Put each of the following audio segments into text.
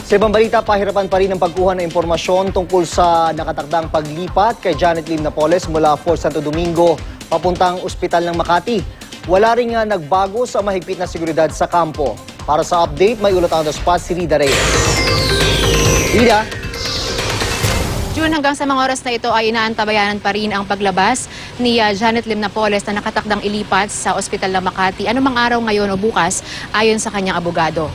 Sa ibang balita, pahirapan pa rin ang pagkuha ng impormasyon tungkol sa nakatakdang paglipat kay Janet Lim Napoles mula Fort Santo Domingo papuntang Ospital ng Makati. Wala rin nga nagbago sa mahigpit na seguridad sa kampo. Para sa update, may ulat on the spot si Rida Reyes. Rida? June, hanggang sa mga oras na ito ay inaantabayanan pa rin ang paglabas ni Janet Lim Napoles na nakatakdang ilipat sa Ospital ng Makati. Ano mang araw ngayon o bukas ayon sa kanyang abogado.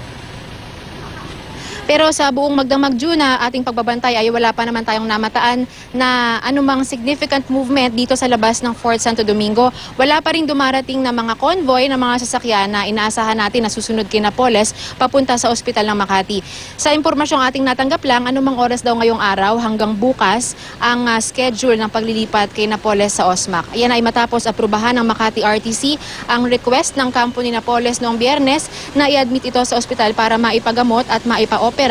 Pero sa buong magdamag June na ating pagbabantay ay wala pa naman tayong namataan na anumang significant movement dito sa labas ng Fort Santo Domingo. Wala pa rin dumarating na mga convoy ng mga sasakyan na inaasahan natin na susunod kay Napoles papunta sa Ospital ng Makati. Sa impormasyong ating natanggap lang, anumang oras daw ngayong araw hanggang bukas ang schedule ng paglilipat kay Napoles sa OSMAC. Ayan ay matapos aprubahan ng Makati RTC ang request ng kampo ni Napoles noong Biyernes na i-admit ito sa ospital para maipagamot at maipa-opera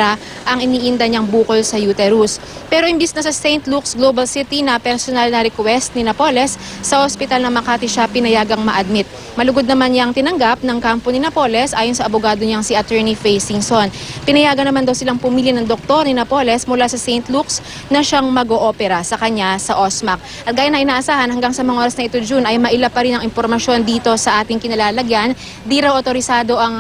ang iniinda niyang bukol sa uterus. Pero imbis na sa St. Luke's Global City na personal na request ni Napoles, sa ospital ng Makati siya pinayagang ma-admit. Malugod naman niyang tinanggap ng kampo ni Napoles ayon sa abogado niyang si Attorney Faye Singson. Pinayagan naman daw silang pumili ng doktor ni Napoles mula sa St. Luke's na siyang mag-oopera sa kanya sa OSMAC. At gaya na inaasahan, hanggang sa mga oras na ito June ay maila pa rin ang impormasyon dito sa ating kinalalagyan. Di raw otorisado ang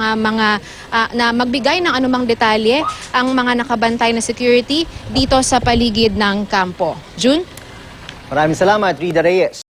na magbigay ng anumang detalye ang mga nakabantay na security dito sa paligid ng kampo. June? Maraming salamat, Rida Reyes.